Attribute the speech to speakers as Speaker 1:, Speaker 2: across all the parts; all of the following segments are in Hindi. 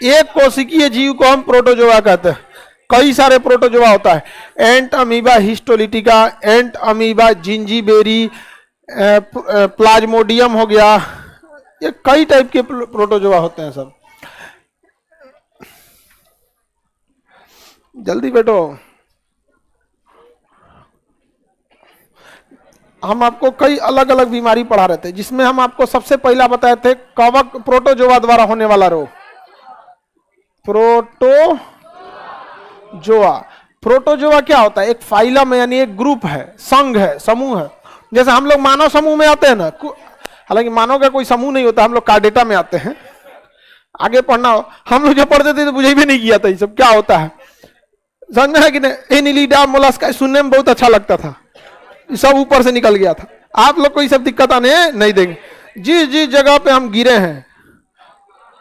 Speaker 1: एक कोशिकीय जीव को हम प्रोटोजोआ कहते हैं। कई सारे प्रोटोजोआ होता है, एंट अमीबा हिस्टोलिटिका, एंट अमीबा जिंजीबेरी, प्लाज्मोडियम हो गया, ये कई टाइप के प्रोटोजोआ होते हैं सब। जल्दी बैठो। हम आपको कई अलग अलग बीमारी पढ़ा रहे थे, जिसमें हम आपको सबसे पहला बताए थे कवक प्रोटोजोआ द्वारा होने वाला रोग। प्रोटोजोआ, प्रोटोजोआ क्या होता है? एक फाइलम है, यानी एक ग्रुप है, संघ है, समूह है। जैसे हम लोग मानव समूह में आते हैं ना, हालांकि मानव का कोई समूह नहीं होता, हम लोग कार्डेटा में आते हैं। आगे पढ़ना हो, हम लोग जो पढ़ते थे तो मुझे भी नहीं किया था ये सब क्या होता है, समझ में है कि नहीं? एनिलिडा मोलस्का सुनने में बहुत अच्छा लगता था, सब ऊपर से निकल गया था। आप लोग को ये सब दिक्कत आने नहीं देंगे। जिस जिस जगह पे हम गिरे हैं,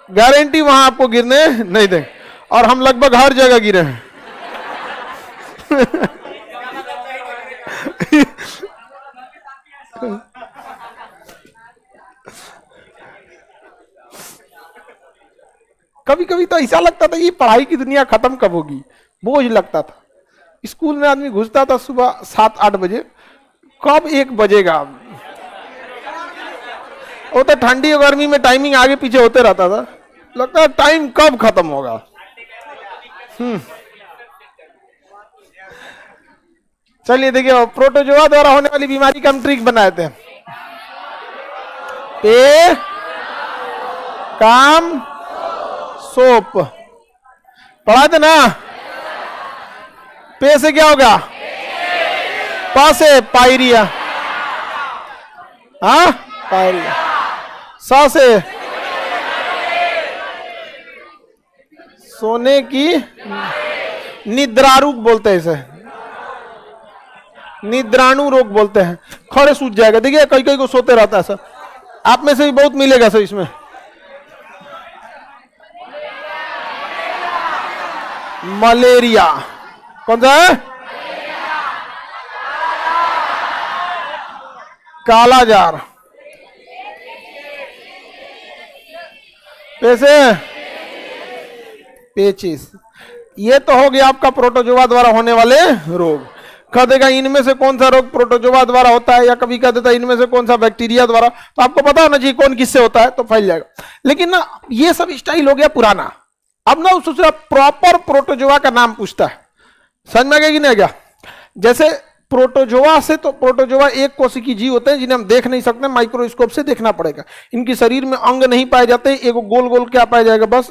Speaker 1: गारंटी वहां आपको गिरने नहीं देंगे, और हम लगभग हर जगह गिरे हैं। कभी कभी तो ऐसा लगता था ये पढ़ाई की दुनिया खत्म कब होगी, बोझ लगता था। स्कूल में आदमी घुसता था सुबह 7-8 बजे, कब 1 बजेगा। वो तो ठंडी और गर्मी में टाइमिंग आगे पीछे होते रहता था, लगता है टाइम कब खत्म होगा। चलिए देखिए, प्रोटोजोआ द्वारा होने वाली बीमारी का हम ट्रिक बनाए थे। पे काम सोप पढ़ा थे ना। पे से क्या होगा? पा से पायरिया, हाँ पायरिया। सा से सोने की निद्रा रोग बोलते हैं इसे, निद्राणु रोग बोलते हैं। खड़े सूझ जाएगा, देखिए कई कई को सोते रहता है सर, आप में से भी बहुत मिलेगा सर इसमें। मलेरिया, कौन सा है? कालाजार। पैसे पेचिस, ये तो हो गया आपका प्रोटोजोआ द्वारा होने वाले रोग। कह देगा इनमें से कौन सा रोग प्रोटोजोआ द्वारा होता है, या कभी कह देता है इनमें से कौन सा बैक्टीरिया द्वारा, तो आपको पता होना चाहिए कौन किससे होता है, तो फैल जाएगा। लेकिन ना ये सब स्टाइल हो गया पुराना। अब ना उससे प्रॉपर प्रोटोजोआ का नाम पूछता है, समझ में आ गया कि नहीं? क्या जैसे प्रोटोजोआ से, तो प्रोटोजोआ एक कोशिकीय जीव होते हैं जिन्हें हम देख नहीं सकते, माइक्रोस्कोप से देखना पड़ेगा। इनके शरीर में अंग नहीं पाए जाते, एक गोल गोल क्या पाया जाएगा, बस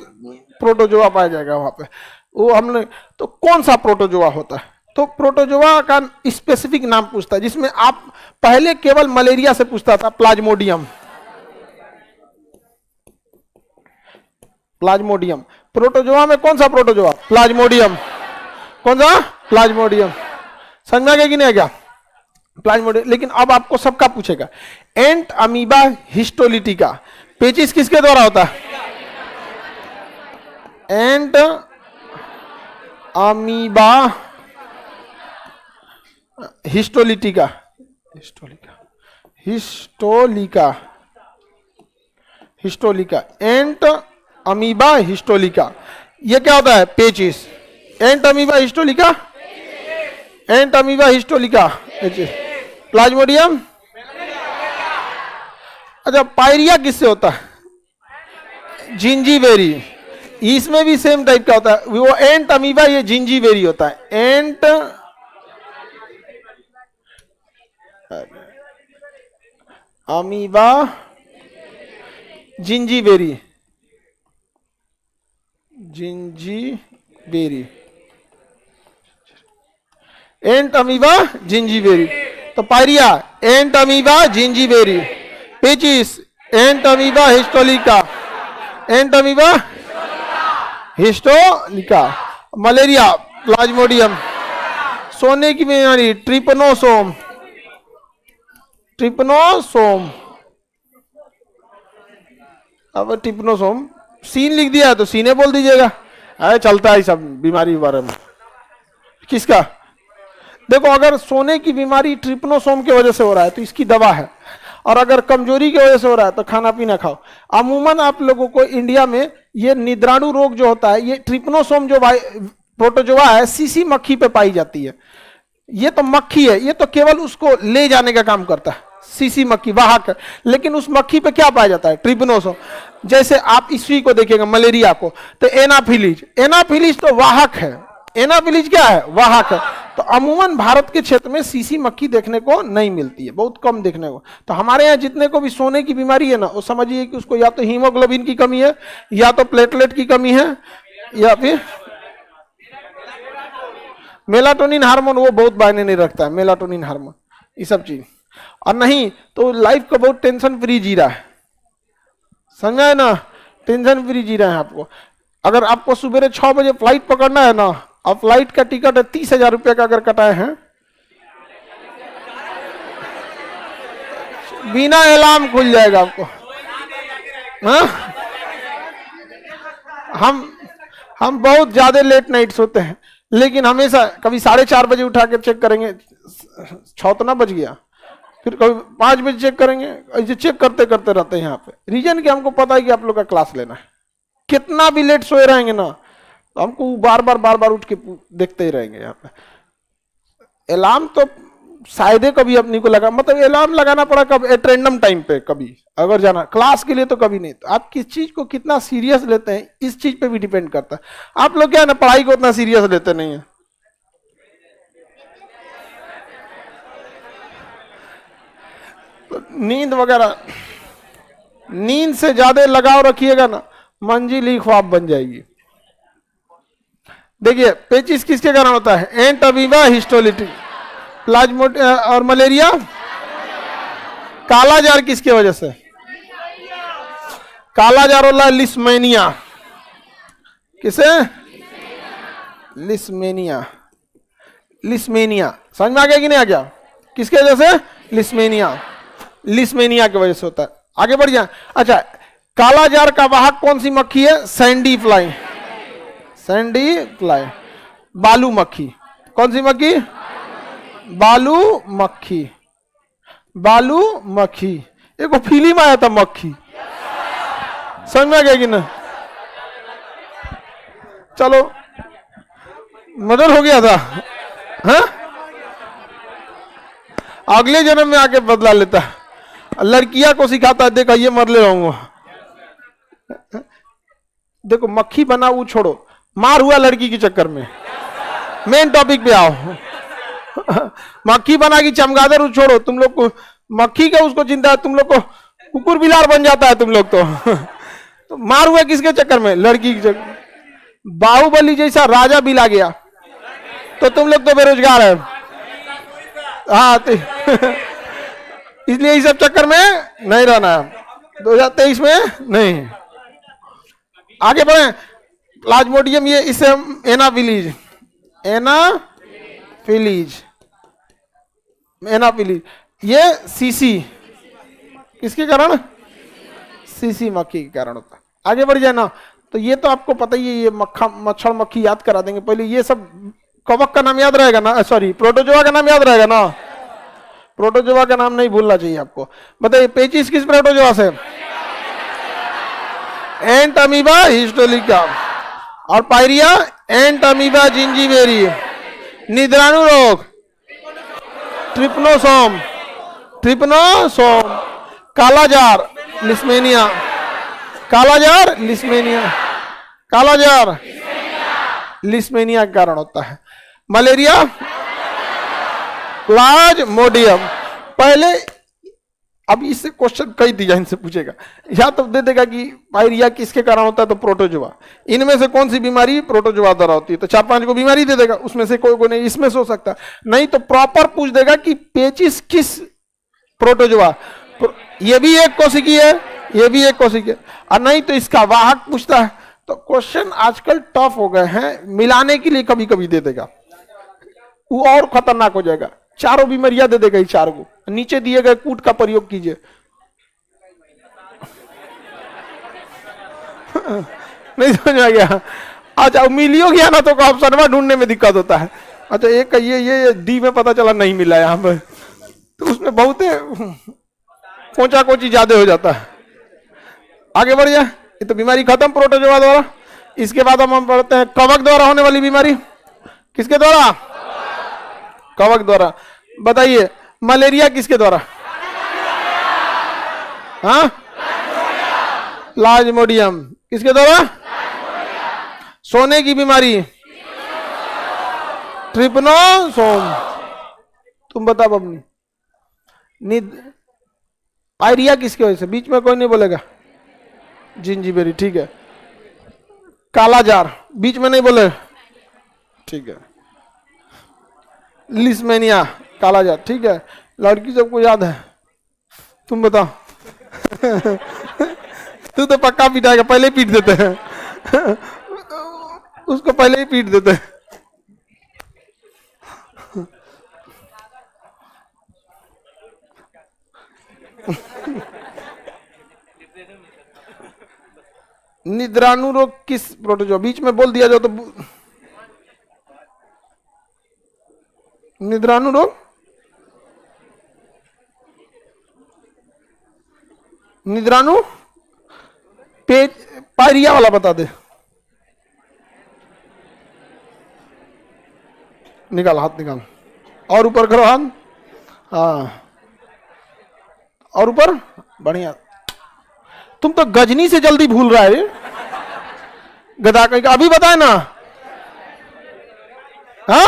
Speaker 1: प्रोटोजोआ पाया जाएगा वहां पे। वो हमने तो कौन सा प्रोटोजोआ होता है, तो प्रोटोजोआ का स्पेसिफिक नाम पूछता है, जिसमें आप पहले केवल मलेरिया से पूछता था, प्लाज्मोडियम। प्लाज्मोडियम प्रोटोजोआ में कौन सा प्रोटोजोआ? प्लाज्मोडियम। कौन सा? प्लाज्मोडियम। समझ में आ गया कि नहीं आ गया? प्लाज्मोडियम। लेकिन अब आपको सबका पूछेगा, एंट अमीबा हिस्टोलिटिका पेचिस किसके द्वारा होता है? एंट अमीबा हिस्टोलिटिका, हिस्टोलिका, हिस्टोलिका, एंट अमीबा हिस्टोलिका। ये क्या होता है? पेचिस। एंट अमीबा हिस्टोलिका, एंट अमीबा हिस्टोलिका, प्लाज्मोडियम। अच्छा, पायरिया किससे होता है? जिंजीबेरी। इसमें भी सेम टाइप का होता है, वो एंट अमीबा, ये जिंजीबेरी होता है। एंट अमीबा जिंजीबेरी, जिंजीबेरी, एंट अमीबा जिंजीबेरी। तो पायरिया एंट अमीबा जिंजीबेरी, पेचिस एंट अमीबा हिस्टोलिका, एंट अमीबा हिस्टोलिका, मलेरिया प्लाज्मोडियम, सोने की बीमारी ट्रिपनोसोम, ट्रिपनोसोम। अब ट्रिपनोसोम सीन लिख दिया है तो सीने बोल दीजिएगा, अरे चलता है सब बीमारी के बारे में। किसका? देखो, अगर सोने की बीमारी ट्रिपनोसोम की वजह से हो रहा है तो इसकी दवा है, और अगर कमजोरी की वजह से हो रहा है तो खाना पीना खाओ। अमूमन आप लोगों को इंडिया में ये निद्राणु रोग जो होता है, ये ट्रिपनोसोम जो प्रोटोजोआ है, सीसी मक्खी पे पाई जाती है। ये तो मक्खी है, ये तो केवल उसको ले जाने का काम करता है, सीसी मक्खी वाहक है। लेकिन उस मक्खी पे क्या पाया जाता है? ट्रिपनोसोम। जैसे आप इसी को देखिएगा, मलेरिया को, तो एनाफिलीज, एनाफिलीज तो वाहक है। एनाफिलीज क्या है? वाहक है। तो अमूमन भारत के क्षेत्र में सीसी मक्खी देखने को नहीं मिलती है, बहुत कम देखने को। तो हमारे यहाँ जितने को भी सोने की बीमारी है ना, वो समझिए कि उसको या तो हीमोग्लोबिन की कमी है, या तो प्लेटलेट की कमी है, या फिर मेलाटोनिन हार्मोन, वो बहुत मायने नहीं रखता है मेलाटोनिन हार्मोन, ये सब चीज। और नहीं तो लाइफ को बहुत टेंशन फ्री जी रहा है, समझा है ना? टेंशन फ्री जी रहे हैं आपको। अगर आपको सुबह 6 बजे फ्लाइट पकड़ना है ना, और फ्लाइट का टिकट है 30,000 रुपये का, अगर कटाए हैं बिना अलार्म खुल जाएगा आपको। हाँ? हम बहुत ज्यादा लेट नाइट सोते हैं, लेकिन हमेशा कभी 4:30 बजे उठा के चेक करेंगे, 6 तो ना बज गया, फिर कभी 5 बजे चेक करेंगे, ऐसे चेक करते करते रहते हैं यहाँ पे। रीजन कि हमको पता है कि आप लोग का क्लास लेना है। कितना भी लेट सोए रहेंगे ना, तो हमको बार बार उठ के देखते ही रहेंगे यहाँ पे। अलार्म तो शायद कभी अपनी को लगा, मतलब अलार्म लगाना पड़ा कब? एट रैंडम टाइम पे कभी, अगर जाना क्लास के लिए तो कभी नहीं। तो आप किस चीज को कितना सीरियस लेते हैं, इस चीज पे भी डिपेंड करता है। आप लोग क्या है ना, पढ़ाई को उतना सीरियस लेते नहीं है। तो नींद वगैरह, नींद से ज्यादा लगाव रखिएगा ना, मंजिल ही ख्वाब बन जाएगी। देखिए पेचिस किसके कारण होता है? एंट अमीबा हिस्टोलिटिस, प्लाज्मोड और मलेरिया। कालाजार किसके वजह से? कालाजार होला लिस्मेनिया। किसे? लिस्मेनिया। लिस्मेनिया समझ में आ गया कि नहीं आ गया? किसके वजह से? लिस्मेनिया। लिस्मेनिया की वजह से होता है। आगे बढ़ जाए। अच्छा, कालाजार का वाहक कौन सी मक्खी है? Sandy fly. सैंडी फ्लाई, बालू मक्खी। कौन सी मक्खी? बालू मक्खी। बालू मक्खी, एक फिल्म आया था मक्खी, समझ में आ गया कि ना? चलो मर्डर हो गया था, हाँ? अगले जन्म में आके बदला लेता है। लड़कियां को सिखाता है, देखा ये मर ले रहूंगा। देखो मक्खी बना वो छोड़ो, मार हुआ लड़की के चक्कर में। मेन टॉपिक पे आओ। मक्खी बना की चमगादड़ वो छोड़ो, तुम लोग को मक्खी का उसको चिंता है, तुम लोग को कुकुर बिलार बन जाता है तुम लोग तो मार हुआ किसके चक्कर में? लड़की के चक्कर। बाहुबली जैसा राजा बिला गया तो तुम लोग तो बेरोजगार है। हाँ इसलिए इस सब चक्कर में नहीं रहना है 2023 में नहीं। आगे बढ़े। प्लाज्मोडियम, ये इसे एनाफिलीज, एनाफिलीज, एनाफिलीज, ये सीसी किसके कारण? सीसी मक्खी के कारण होता है। आगे बढ़ जाए ना, तो ये तो आपको पता ही है, ये मच्छर मक्खी याद करा देंगे पहले। ये सब कवक का नाम याद रहेगा ना, सॉरी प्रोटोजोआ का नाम याद रहेगा ना। प्रोटोजोआ का नाम नहीं भूलना चाहिए आपको। बताइए पेचिस किस प्रोटोजोआ से? एंट अमीबा हिस्टोलिका। और पायरिया एंट अमीबा जिंजीबेरी। निद्राणु रोग ट्रिपनोसोम, ट्रिपनोसोम। कालाजार लिस्मेनिया, कालाजार लिस्मेनिया, कालाजार लिस्मेनिया के कारण होता है। Malaria Plasmodium. पहले अब इससे क्वेश्चन कई डिजाइन से पूछेगा, या तो दे देगा कि पायरिया किसके कारण होता है, तो प्रोटोजोआ। इनमें से कौन सी बीमारी प्रोटोजोआ द्वारा होती है, तो 4-5 को बीमारी दे देगा, उसमें से कोई नहीं, इसमें से हो सकता है। नहीं तो प्रॉपर पूछ देगा कि पेचिस किस प्रोटोजोआ। ये भी एक कोशिकी है, ये भी एक कोशिकी है, और नहीं तो इसका वाहक पूछता है। तो क्वेश्चन आजकल टफ हो गए हैं, मिलाने के लिए कभी कभी दे देगा, वो और खतरनाक हो जाएगा। चारों बीमारियां दे देगा, 4 को। नीचे दिए गए कूट का प्रयोग कीजिए। नहीं समझ आ गया? अच्छा मिलियो गया ना, तो ऑप्शन ढूंढने में दिक्कत होता है। अच्छा ये डी में पता चला नहीं मिला यहाँ पे, तो उसमें बहुत कोचा कोची ज्यादा हो जाता है। आगे बढ़ जाए, ये तो बीमारी खत्म प्रोटोजोआ द्वारा। इसके बाद हम पढ़ते हैं कवक द्वारा होने वाली बीमारी। किसके द्वारा? कवक द्वारा। बताइए मलेरिया किसके द्वारा? हाँ, प्लाज्मोडियम किसके द्वारा? सोने की बीमारी ट्रिपनोसोम। तुम बताओ बबनी। पायरिया किसकी वजह से? बीच में कोई नहीं बोलेगा। जिंजीबेरी, ठीक है। कालाजार बीच में नहीं बोले, ठीक है। लिस्मेनिया, कालाजार, ठीक है। लड़की सबको याद है, तुम बताओ। तू तो पक्का पिटाएगा, पहले ही पीट देते हैं। उसको पहले ही पीट देते हैं। निद्राणु रोग किस प्रोटोजोआ? बीच में बोल दिया जाओ तो। निद्राणु रोग, निद्राणु पेज पायरिया वाला बता दे। निकाल हाथ, निकाल और ऊपर करो हाथ। हाँ, और ऊपर, बढ़िया। तुम तो गजनी से जल्दी भूल रहा है गधा कहीं का। अभी बताए ना। हाँ,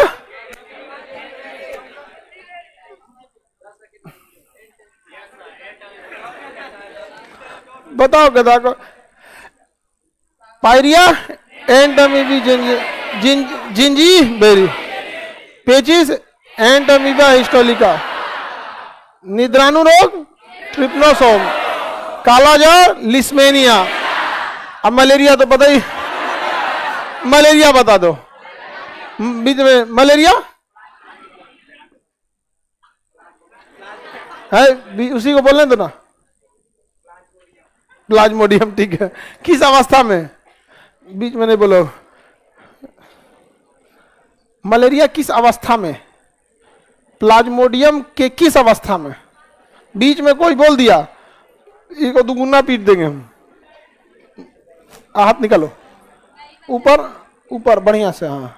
Speaker 1: बताओ गधा को। पायरिया एंटमीबी जिंजी बेरी, पेचिस एंटमीबा हिस्टोलिका, निद्राणु रोग ट्रिपनोसोम, कालाजार लिस्मेनिया। अब मलेरिया तो पता ही, मलेरिया बता दो बीच में। मलेरिया है, उसी को बोलने दो ना। प्लाज्मोडियम, ठीक है। किस अवस्था में? बीच में नहीं बोलो। मलेरिया किस अवस्था में? प्लाज्मोडियम के किस अवस्था में? बीच में कोई बोल दिया, इसको दुगुना पीट देंगे हम। हाथ निकालो ऊपर, ऊपर बढ़िया से। हाँ,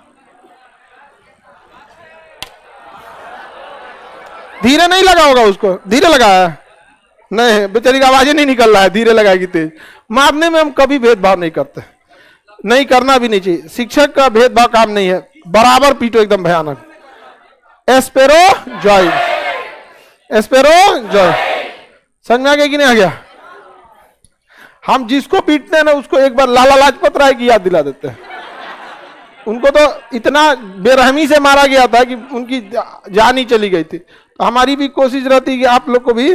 Speaker 1: धीरे नहीं लगा होगा उसको। धीरे लगाया नहीं, बेचारी का आवाज ही नहीं निकल रहा है। धीरे लगाएगी तेज। मारने में हम कभी भेदभाव नहीं करते, नहीं करना भी नहीं चाहिए। शिक्षक का भेदभाव काम नहीं है। बराबर पीटो, एकदम भयानक। एस्पेरो जॉय, एस्पेरो जॉय। समझ में आ गया कि नहीं आ गया? हम जिसको पीटते हैं ना, उसको एक बार लाला लाजपत राय की याद दिला देते हैं। उनको तो इतना बेरहमी से मारा गया था कि उनकी जान ही चली गई थी। तो हमारी भी कोशिश रहती है कि आप लोग को भी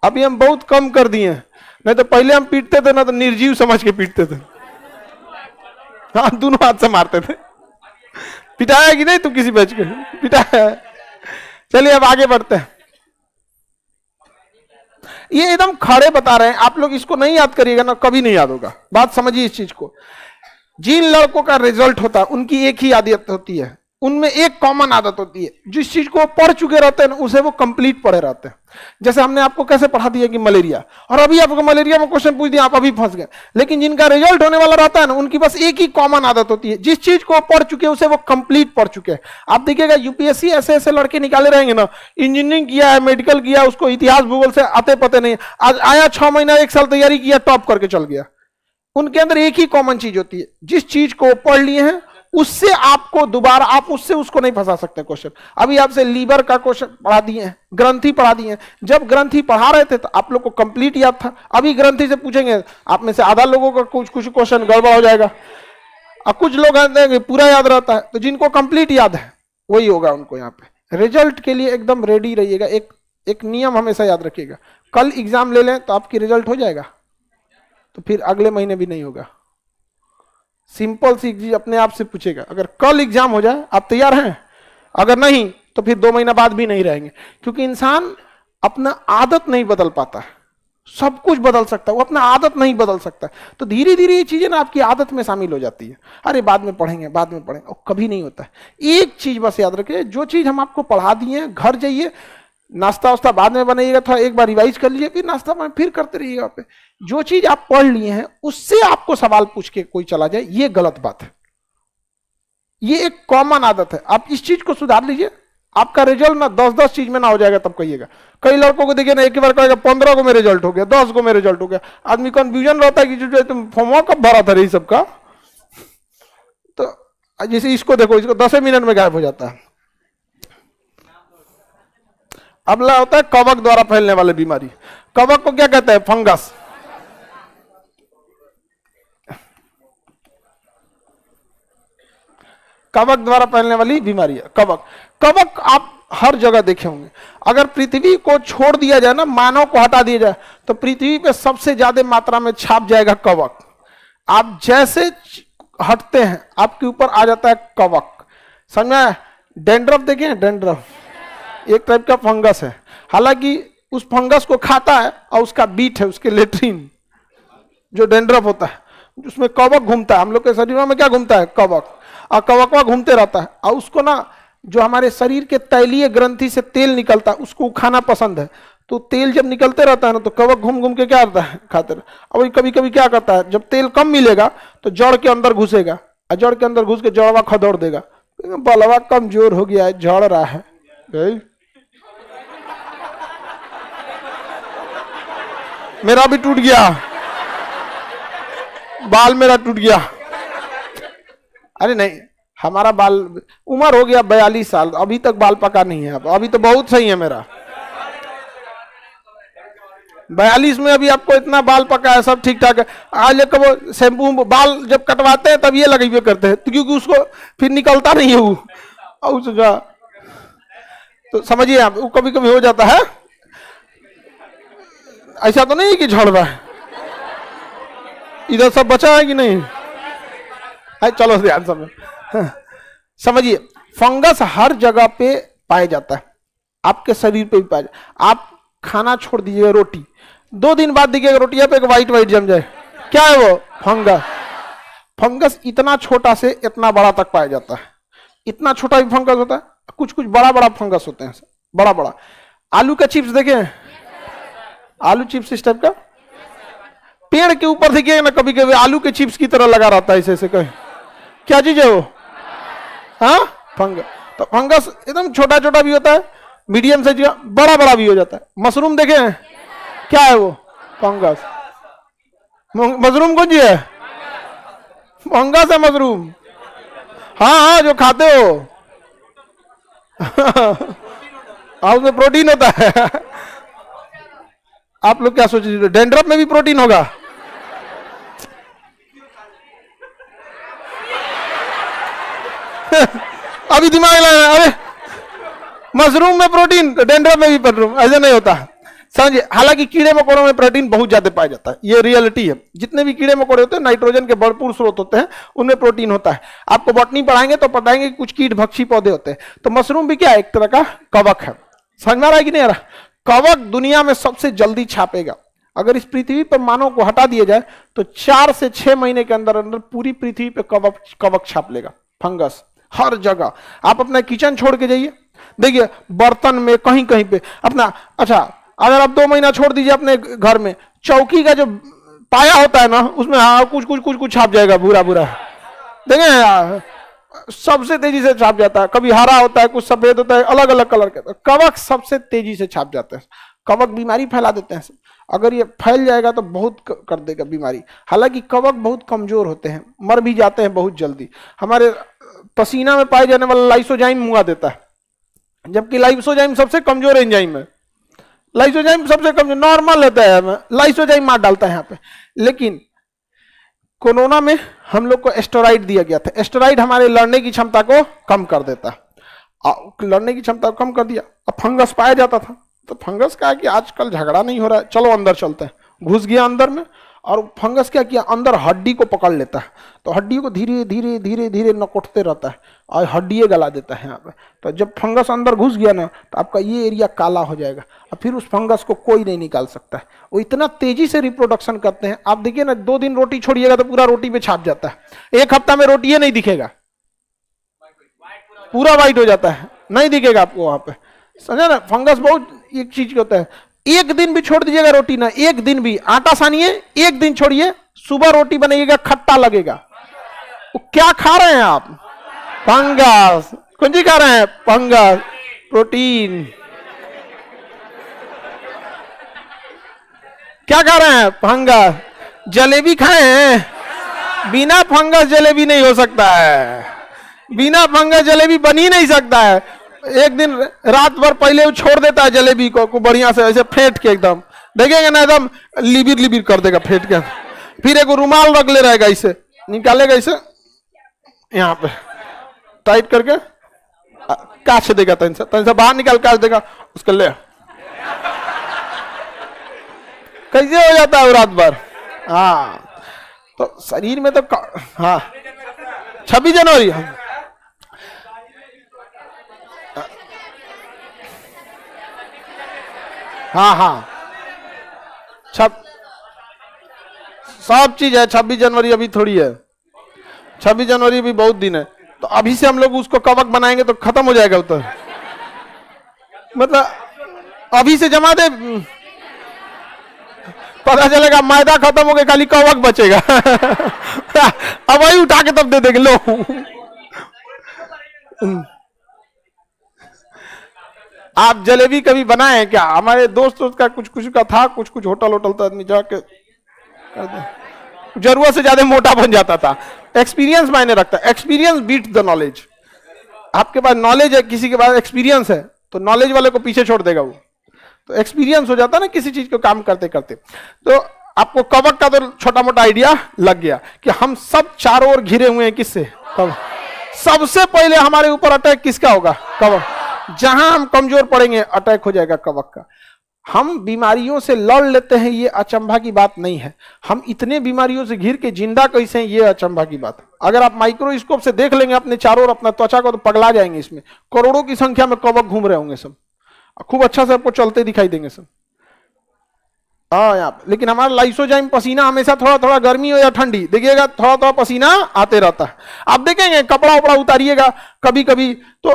Speaker 1: अभी हम बहुत कम कर दिए। नहीं तो पहले हम पीटते थे ना, तो निर्जीव समझ के पीटते थे। हाँ, दोनों हाथ से मारते थे। पिटाया कि नहीं तुम किसी बच के? पिटाया। चलिए अब आगे बढ़ते हैं। ये एकदम खड़े बता रहे हैं, आप लोग इसको नहीं याद करिएगा ना, कभी नहीं याद होगा। बात समझिए इस चीज को। जिन लड़कों का रिजल्ट होता है, उनकी एक ही आदत होती है, उनमें एक कॉमन आदत होती है। जिस चीज को पढ़ चुके रहते हैं उसे वो कंप्लीट पढ़े रहते हैं। जैसे हमने आपको कैसे पढ़ा दिया कि मलेरिया, और अभी आपको मलेरिया में क्वेश्चन पूछ दिया, आप अभी फंस गए। लेकिन जिनका रिजल्ट होने वाला रहता है ना, उनकी बस एक ही कॉमन आदत होती है। जिस चीज को पढ़ चुके हैं उसे वो कंप्लीट पढ़ चुके हैं। आप देखिएगा यूपीएससी ऐसे ऐसे लड़के निकाले रहेंगे ना, इंजीनियरिंग किया है, मेडिकल किया, उसको इतिहास भूगोल से आते पते नहीं, आज आया 6 महीना 1 साल तैयारी किया, टॉप करके चल गया। उनके अंदर एक ही कॉमन चीज होती है, जिस चीज को पढ़ लिए हैं उससे आपको दोबारा, आप उससे उसको नहीं फंसा सकते क्वेश्चन। अभी आपसे लीवर का क्वेश्चन पढ़ा दिए हैं, ग्रंथि पढ़ा दिए हैं। जब ग्रंथि पढ़ा रहे थे तो आप लोग को कंप्लीट याद था। अभी ग्रंथि से पूछेंगे, आप में से आधा लोगों का कुछ कुछ क्वेश्चन गड़बड़ हो जाएगा, और कुछ लोग आते पूरा याद रहता है। तो जिनको कंप्लीट याद है वही होगा उनको यहाँ पे। रिजल्ट के लिए एकदम रेडी रहिएगा। एक नियम हमेशा याद रखिएगा, कल एग्जाम ले लें तो आपकी रिजल्ट हो जाएगा, तो फिर अगले महीने भी नहीं होगा। सिंपल सी चीज अपने आप से पूछेगा, अगर कल एग्जाम हो जाए आप तैयार हैं, अगर नहीं तो फिर 2 महीना बाद भी नहीं रहेंगे। क्योंकि इंसान अपना आदत नहीं बदल पाता है, सब कुछ बदल सकता है, वो अपना आदत नहीं बदल सकता। तो धीरे धीरे ये चीजें ना आपकी आदत में शामिल हो जाती है। अरे बाद में पढ़ेंगे, बाद में पढ़ेंगे, और कभी नहीं होता है। एक चीज बस याद रखिए, जो चीज हम आपको पढ़ा दिए, घर जाइए, नाश्ता वास्ता बाद में बनाइएगा, थोड़ा एक बार रिवाइज कर लीजिए, फिर नाश्ता में फिर करते रहिएगा। पे जो चीज आप पढ़ लिए हैं उससे आपको सवाल पूछ के कोई चला जाए, ये गलत बात है। ये एक कॉमन आदत है, आप इस चीज को सुधार लीजिए, आपका रिजल्ट ना 10-10 चीज में ना हो जाएगा, तब कहिएगा। कई लड़कों को देखिए ना, एक ही बार कहेगा 15 को मेरे रिजल्ट हो गया, 10 को मेरे रिजल्ट हो गया। आदमी कंफ्यूजन रहता है कि जो तुम फॉर्म कब भरा था रही सबका। तो जैसे इसको देखो, इसको 10 मिनट में गायब हो जाता है। अगला होता है कवक द्वारा फैलने वाली बीमारी। कवक को क्या कहते हैं? फंगस। कवक द्वारा फैलने वाली बीमारी है कवक। कवक आप हर जगह देखे होंगे। अगर पृथ्वी को छोड़ दिया जाए ना, मानव को हटा दिया जाए, तो पृथ्वी पे सबसे ज्यादा मात्रा में छाप जाएगा कवक। आप जैसे हटते हैं आपके ऊपर आ जाता है कवक। समझ में? डेंड्रफ देखे? डेंड्रफ एक टाइप का फंगस है। हालांकि उस फंगस को खाता है और उसका बीट है, उसके लेट्रिन जो डेंड्रफ होता है, उसमें कवक घूमता है। हम लोग के शरीर में क्या घूमता है? कवक। और कवकवा घूमते रहता है, और उसको ना जो हमारे शरीर के तैलीय ग्रंथि से तेल निकलता है उसको खाना पसंद है। तो तेल जब निकलते रहता है ना, तो कवक घूम घूम के क्या करता है? खाते रहे। अब कभी कभी क्या करता है, जब तेल कम मिलेगा तो जड़ के अंदर घुसेगा, और जड़ के अंदर घुस के जड़वा खदौड़ देगा। बलवा कमजोर हो गया है, झड़ रहा है। मेरा भी टूट गया, बाल मेरा टूट गया। अरे नहीं, हमारा बाल, उम्र हो गया 42 साल, अभी तक बाल पका नहीं है। अभी तो बहुत सही है मेरा। 42 में अभी आपको इतना बाल पका है, सब ठीक ठाक है। आज कब शैम्पू बाल जब कटवाते हैं तब ये लगे करते हैं, तो क्योंकि उसको फिर निकलता नहीं है वो, और उसका तो समझिए आप, वो कभी कभी हो जाता है। ऐसा तो नहीं कि झड़ रहा है। इधर सब बचा है कि नहीं है? चलो ध्यान समझिए, फंगस हर जगह पे पाया जाता है, आपके शरीर पे भी पाया जाता है। आप खाना छोड़ दीजिएगा, रोटी 2 दिन बाद देखिएगा रोटियां पे एक वाइट वाइट जम जाए, क्या है वो? फंगस। फंगस इतना छोटा से इतना बड़ा तक पाया जाता है। इतना छोटा भी फंगस होता है, कुछ कुछ बड़ा बड़ा फंगस होते हैं, बड़ा बड़ा। आलू का चिप्स देखे? आलू चिप्स इस टाइप का पेड़ के ऊपर देखिएगा ना, कभी कभी आलू के चिप्स की तरह लगा रहता है, ऐसे ऐसे कहीं। क्या चीज है वो? हाँ, फंगस। तो फंगस एकदम छोटा छोटा भी होता है, मीडियम साइज का, बड़ा बड़ा भी हो जाता है। मशरूम देखे हैं? क्या है वो? फंगस। मशरूम कौन जी है? फंगस है मशरूम। हाँ हाँ, जो खाते हो। हाँ, उसमें प्रोटीन होता है। आप लोग क्या सोच रहे हो, डेंड्रफ में भी प्रोटीन होगा? अभी दिमाग लगाया, अरे मशरूम में प्रोटीन, डेंड्रफ में भी प्रोटीन, ऐसे नहीं होता। समझिए, हालांकि कीड़े मकोड़ों में प्रोटीन बहुत ज्यादा पाया जाता है, ये रियलिटी है। जितने भी कीड़े मकोड़े होते हैं, नाइट्रोजन के भरपूर स्रोत होते हैं, उनमें प्रोटीन होता है। आपको बॉटनी पढ़ाएंगे तो पढ़ाएंगे कि कुछ कीट भक्षी पौधे होते हैं। तो मशरूम भी क्या है? एक तरह का कवक है। समझ में आ रहा है कि नहीं आ रहा? कवक दुनिया में सबसे जल्दी छापेगा। अगर इस पृथ्वी पर मानव को हटा दिया जाए तो 4 से 6 महीने के अंदर अंदर पूरी पृथ्वी पे कवक छाप लेगा। फंगस हर जगह। आप अपना किचन छोड़ के जाइए, देखिए बर्तन में कहीं कहीं पे अपना। अच्छा, अगर आप 2 महीना छोड़ दीजिए अपने घर में, चौकी का जो पाया होता है ना, उसमें हाँ कुछ कुछ कुछ कुछ छाप जाएगा, भूरा भूरा। देखें, सबसे तेजी से छाप जाता है। कभी हरा होता है, कुछ सफेद होता है, अलग अलग कलर के। कवक सबसे तेजी से छाप जाते हैं। कवक बीमारी फैला देते हैं। अगर ये फैल जाएगा तो बहुत कर देगा बीमारी। हालांकि कवक बहुत कमजोर होते हैं, मर भी जाते हैं बहुत जल्दी। हमारे पसीना में पाए जाने वाला लाइसोजाइम मुआ देता है, जबकि लाइसोजाइम सबसे कमजोर एंजाइम है। लाइसोजाइम सबसे कमजोर, नॉर्मल रहता है, लाइसोजाइम मार डालता है यहाँ पे। लेकिन कोरोना में हम लोग को एस्टेरॉइड दिया गया था। एस्टेरॉइड हमारे लड़ने की क्षमता को कम कर देता है, लड़ने की क्षमता को कम कर दिया। अब फंगस पाया जाता था, तो फंगस का है कि आजकल झगड़ा नहीं हो रहा है, चलो अंदर चलते हैं। घुस गया अंदर में और फंगस क्या किया, अंदर हड्डी को पकड़ लेता है, तो हड्डी को धीरे धीरे धीरे धीरे नकोटते रहता है और हड्डी गला देता है यहाँ पे। तो जब फंगस अंदर घुस गया ना तो आपका ये एरिया काला हो जाएगा और फिर उस फंगस को कोई नहीं निकाल सकता है। वो इतना तेजी से रिप्रोडक्शन करते हैं, आप देखिए ना 2 दिन रोटी छोड़िएगा तो पूरा रोटी पे छाप जाता है, 1 हफ्ता में रोटी नहीं दिखेगा, पूरा व्हाइट हो जाता है, नहीं दिखेगा आपको वहां पे, समझे ना। फंगस बहुत एक चीज होता है, 1 दिन भी छोड़ दीजिएगा रोटी ना, 1 दिन भी आटा सानिए, 1 दिन छोड़िए, सुबह रोटी बनाइएगा खट्टा लगेगा। वो क्या खा रहे हैं आप, फंगस। कौन सी खा रहे हैं, फंगस, प्रोटीन। क्या खा रहे हैं, फंगस। जलेबी खाए हैं, बिना फंगस जलेबी नहीं हो सकता है, बिना फंगस जलेबी बन ही नहीं सकता है। एक दिन रात भर पहले वो छोड़ देता है जलेबी को बढ़िया से ऐसे फेंट के, एकदम देखेंगे ना एकदम लिबिर लिबिर कर देगा फेंट के, फिर एक रुमाल रख ले रहेगा, इसे निकालेगा, इसे यहाँ पे टाइट करके काट देगा, तन से बाहर निकाल काट देगा, उसको ले कैसे हो जाता है रात भर। हाँ तो शरीर में तो हाँ 26 जनवरी हाँ हाँ सब चीज है। 26 जनवरी अभी थोड़ी है, 26 जनवरी भी बहुत दिन है, तो अभी से हम लोग उसको कवक बनाएंगे तो खत्म हो जाएगा तो, मतलब अभी से जमा दे, पता चलेगा मैदा खत्म हो गया, खाली कवक बचेगा। अब वही उठा के तब दे देंगे, लो। आप जलेबी कभी बनाए हैं क्या? हमारे दोस्त का कुछ का था, कुछ होटल था, आदमी जाके जरूरत से ज्यादा मोटा बन जाता था। एक्सपीरियंस मायने रखता है, एक्सपीरियंस बीट द नॉलेज। आपके पास नॉलेज है, किसी के पास एक्सपीरियंस है, तो नॉलेज वाले को पीछे छोड़ देगा वो, तो एक्सपीरियंस हो जाता है ना किसी चीज को काम करते करते। तो आपको कवक का तो छोटा मोटा आइडिया लग गया कि हम सब चारों ओर घिरे हुए हैं, किससे, कवक। सबसे पहले हमारे ऊपर अटैक किसका होगा, कवक। जहां हम कमजोर पड़ेंगे अटैक हो जाएगा कवक का। हम बीमारियों से लड़ लेते हैं, ये अचंभा की बात नहीं है। हम इतने बीमारियों से घिर के जिंदा कैसे हैं, ये अचंभा की बात है। अगर आप माइक्रोस्कोप से देख लेंगे अपने चारों ओर अपना त्वचा को, तो पगला जाएंगे। इसमें करोड़ों की संख्या में कवक घूम रहे होंगे, सब खूब अच्छा से आपको चलते दिखाई देंगे सब। हाँ यहाँ पे, लेकिन हमारा लाइसोजाइम पसीना हमेशा थोड़ा थोड़ा गर्मी हो या ठंडी, देखिएगा थोड़ा थोड़ा पसीना आते रहता है। आप देखेंगे कपड़ा उपड़ा उतारिएगा कभी कभी तो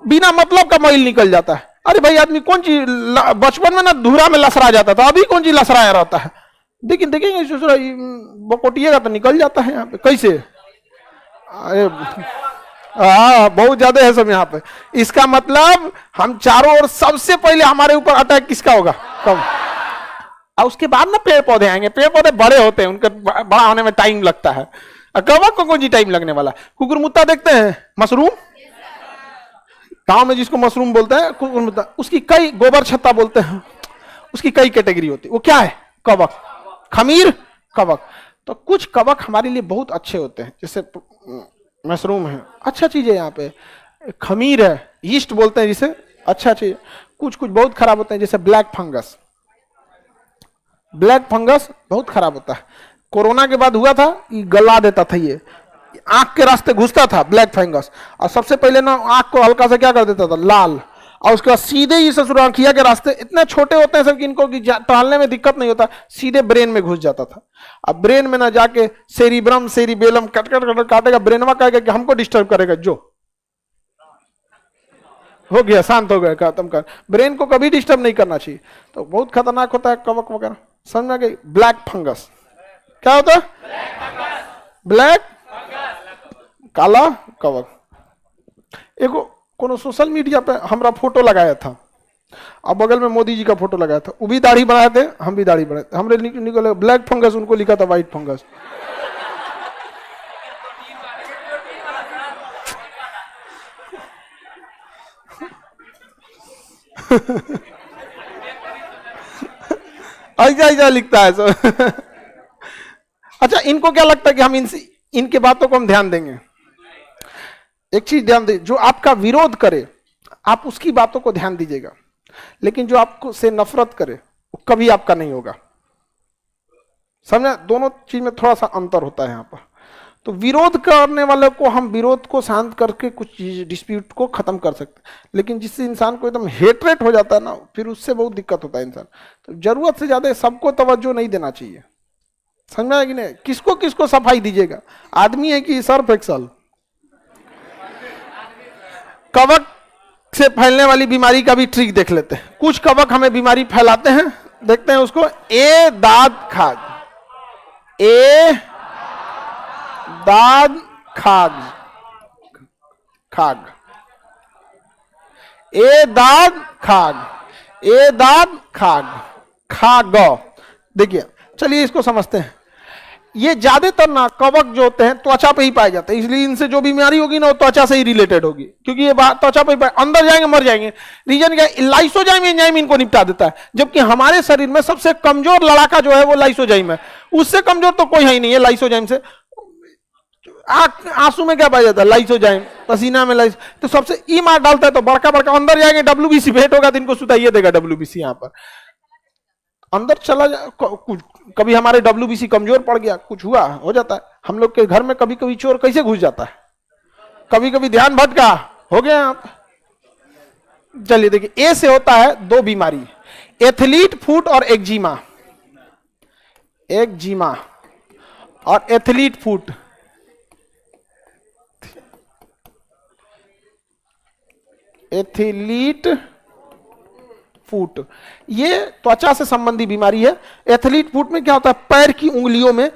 Speaker 1: बिना मतलब का मैल निकल जाता है। अरे भाई आदमी कौन चीज, बचपन में ना धूरा में लसरा जाता था, अभी कौन चीज लसराया रहता है। लेकिन देखेंगे बकोटिएगा तो निकल जाता है यहाँ पे, कैसे। अरे हाँ बहुत ज्यादा है सब यहाँ पे। इसका मतलब हम चारों ओर सबसे पहले हमारे ऊपर अटैक किसका होगा, कब। और उसके बाद ना पेड़ पौधे आएंगे। पेड़ पौधे बड़े होते हैं, उनके बड़ा होने में टाइम लगता है। कवक को कौन सी टाइम लगने वाला। कुकुरमुत्ता देखते हैं, मशरूम, गांव में जिसको मशरूम बोलते हैं कुकुरमुत्ता, उसकी कई, गोबर छत्ता बोलते हैं, उसकी कई कैटेगरी होती है। वो क्या है, कवक, खमीर, कवक। तो कुछ कवक हमारे लिए बहुत अच्छे होते हैं, जैसे मशरूम है, अच्छा चीज है। यहाँ पे खमीर है, यीस्ट बोलते हैं जिसे, अच्छा चीज। कुछ बहुत खराब होते हैं, जैसे ब्लैक फंगस। ब्लैक फंगस बहुत खराब होता है। कोरोना के बाद हुआ था, ये गला देता था, ये आंख के रास्ते घुसता था ब्लैक फंगस। और सबसे पहले ना आंख को हल्का सा क्या कर देता था, लाल, और उसके बाद सीधे ही ससुर आंखिया के रास्ते इतने छोटे होते हैं सब कि इनको टहलने में दिक्कत नहीं होता, सीधे ब्रेन में घुस जाता था। अब ब्रेन में ना जाके सेरिब्रम सेरिबेलम कट काटेगा, ब्रेनवा कहेगा कि हमको डिस्टर्ब करेगा, जो हो गया, शांत हो गया, खत्म कर। ब्रेन को कभी डिस्टर्ब नहीं करना चाहिए। तो बहुत खतरनाक होता है कवक वगैरह, समझ में गई। ब्लैक फंगस क्या होता है, ब्लैक काला कवक। एक कोनो सोशल मीडिया पे हमारा फोटो लगाया था, और बगल में मोदी जी का फोटो लगाया था। वो भी दाढ़ी बनाए थे, हम भी दाढ़ी बनाए थे। हमने निकले ब्लैक फंगस, उनको लिखा था व्हाइट फंगस। ऐसा लिखता है सब। अच्छा, इनको क्या लगता है कि हम इनके बातों को हम ध्यान देंगे। एक चीज ध्यान दे, जो आपका विरोध करे आप उसकी बातों को ध्यान दीजिएगा, लेकिन जो आपको से नफरत करे वो कभी आपका नहीं होगा। समझा, दोनों चीज में थोड़ा सा अंतर होता है यहाँ पर। तो विरोध करने वाले को हम विरोध को शांत करके कुछ डिस्प्यूट को खत्म कर सकते हैं, लेकिन जिससे इंसान को एकदम हेटरेट हो जाता है ना, फिर उससे बहुत दिक्कत होता है इंसान। तो जरूरत से ज्यादा सबको तवज्जो नहीं देना चाहिए, समझ में आया कि नहीं? किसको किसको सफाई दीजिएगा, आदमी है कि सर्फ एक्सल? कवक से फैलने वाली बीमारी का भी ट्रिक देख लेते हैं। कुछ कवक हमें बीमारी फैलाते हैं, देखते हैं उसको। ए दाद खाग, ए दाद खाग, खाग, ए दाद खाग, ए दाद खाग, खाग। देखिए, चलिए इसको समझते हैं। ये ज्यादातर ना कवक जो होते हैं त्वचा पे ही पाए जाते हैं, इसलिए इनसे जो बीमारी होगी ना वो त्वचा से ही रिलेटेड होगी, क्योंकि ये त्वचा पे ही पाए, अंदर जाएंगे मर जाएंगे। रीजन क्या है? लाइसोजाइम एंजाइम इनको निपटा देता है, जबकि हमारे शरीर में सबसे कमजोर लड़ाका जो है वो लाइसोजाइम है। उससे कमजोर तो कोई है ही नहीं है लाइसोजाइम से। आंसू में क्या पाया जाता है? लाइसोजाइम। पसीना में लाइस, तो सबसे ई मार डालता है तो बड़का बड़का अंदर जाएंगे, WBC भेंट होगा तो इनको सुताइए देगा WBC यहाँ पर अंदर चला जा। कभी हमारे WBC कमजोर पड़ गया, कुछ हुआ, हो जाता है। हम लोग के घर में कभी कभी चोर कैसे घुस जाता है, कभी कभी ध्यान भटका, हो गया आप। चलिए देखिए, ए से होता है दो बीमारी, एथलीट फुट और एक्जिमा। एक्जिमा और एथलीट फुट। एथलीट फुट ये त्वचा से संबंधी बीमारी है। एथलीट फुट में क्या होता है? पैर की उंगलियों में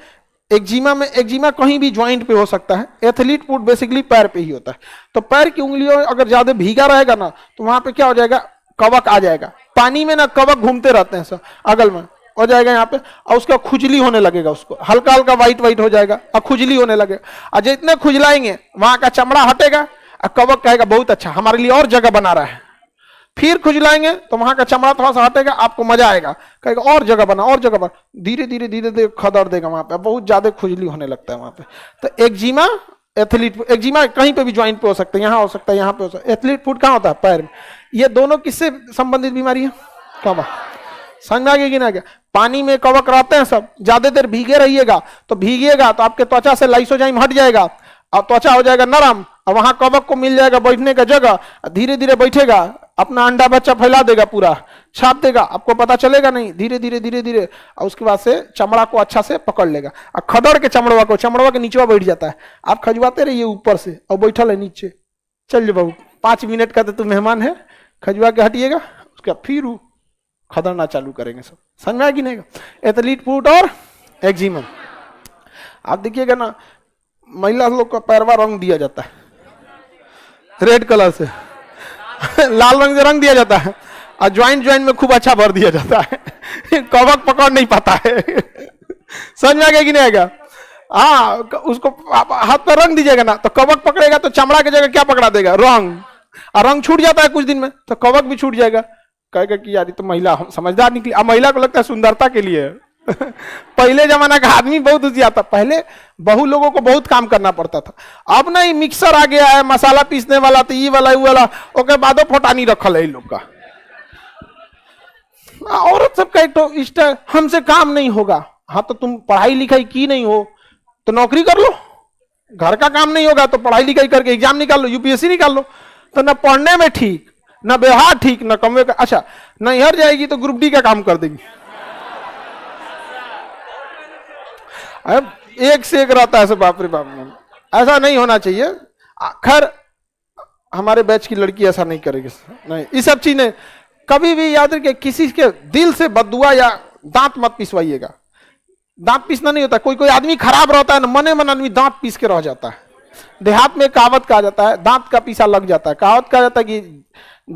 Speaker 1: एक्जिमा में, एक्जिमा कहीं भी ज्वाइंट पे हो सकता है, एथलीट फुट बेसिकली पैर पे ही होता है। तो पैर की उंगलियों अगर ज्यादा भीगा रहेगा ना तो वहां पे क्या हो जाएगा? कवक आ जाएगा। पानी में ना कवक घूमते रहते हैं सब अगल में, हो जाएगा यहाँ पे, और उसका खुजली होने लगेगा, उसको हल्का हल्का व्हाइट व्हाइट हो जाएगा और खुजली होने लगेगा। और जितने खुजलाएंगे वहां का चमड़ा हटेगा और कवक कहेगा बहुत अच्छा, हमारे लिए और जगह बना रहा है। फिर खुजलाएंगे तो वहां का चमड़ा थोड़ा सा हटेगा, आपको मजा आएगा, कहेगा और जगह बना, और जगह बना। धीरे धीरे धीरे धीरे खदड़ देगा वहां पे, बहुत ज्यादा खुजली होने लगता है वहां पे। तो एक्जिमा, एथलीट, एक्जिमा कहीं पे भी ज्वाइंट पे हो सकता है, यहाँ हो सकता है, यहाँ पे हो सकता है। एथलीट फुट कहाँ होता है? पैर में। ये दोनों किससे संबंधित बीमारी है? कवक। समझ में आ गया कि ना? क्या पानी में कवक रहते हैं सब, ज्यादा देर भीगे रहिएगा तो भीगेगा तो आपके त्वचा से लाइसोजाइम हट जाएगा और त्वचा हो जाएगा नरम, और वहां कवक को मिल जाएगा बैठने का जगह, धीरे धीरे बैठेगा, अपना अंडा बच्चा फैला देगा, पूरा छाप देगा, आपको पता चलेगा नहीं, धीरे धीरे धीरे धीरे, और उसके बाद से चमड़ा को अच्छा से पकड़ लेगा और खदड़ के चमड़वा के नीचे बैठ जाता है। आप खजुआते रहिए ऊपर से और बैठल है नीचे, चल जो बाबू 5 मिनट का तो तू मेहमान है, खजुआ के हटिएगा, उसके बाद फिर खदड़ना चालू करेंगे सब। समझ में आया कि नहीं? एथलीट फुट और एक्जिमा। आप देखिएगा ना, महिला लोग का पैरवा रंग दिया जाता है रेड कलर से लाल रंग से रंग दिया जाता है, और ज्वाइंट में खूब अच्छा भर दिया जाता है कवक पकड़ नहीं पाता है समझ में आ गया कि नहीं आएगा? हाँ, उसको हाथ पर रंग दीजिएगा ना तो कवक पकड़ेगा तो चमड़ा की जगह क्या पकड़ा देगा? रंग। और रंग छूट जाता है कुछ दिन में तो कवक भी छूट जाएगा, कहेगा कि यार तो महिला समझदार निकली। अब महिला को लगता है सुंदरता के लिए पहले जमाना का आदमी बहुत होशियार था, पहले बहु लोगों को बहुत काम करना पड़ता था। अब नहीं, मिक्सर आ गया है, मसाला पीसने वाला, तो ये वाला वो वाला, ओके बादो फोटानी रखल है इन लोग का। औरत सब का तो इष्ट है, हमसे काम नहीं होगा। हाँ तो तुम पढ़ाई लिखाई की नहीं हो तो नौकरी कर लो, घर का काम नहीं होगा तो पढ़ाई लिखाई करके एग्जाम निकाल लो, UPSC निकाल लो। तो न पढ़ने में ठीक, न व्यवहार ठीक, न कमवे का। अच्छा, नैहर जाएगी तो ग्रुप D का काम कर देगी। अब एक से एक रहता है सब, बाप रे बाप, ऐसा नहीं होना चाहिए। खैर हमारे बैच की लड़की ऐसा नहीं करेगी, नहीं, ये सब चीज नहीं। कभी भी याद रखिए, किसी के दिल से बददुआ या दांत मत पिसवाइएगा। दांत पीसना नहीं होता, कोई कोई आदमी खराब रहता है ना, मने मन आदमी दांत पीस के रह जाता है। देहात में कहावत कहा जाता है, दांत का पीसा लग जाता है। कहावत कहा जाता है कि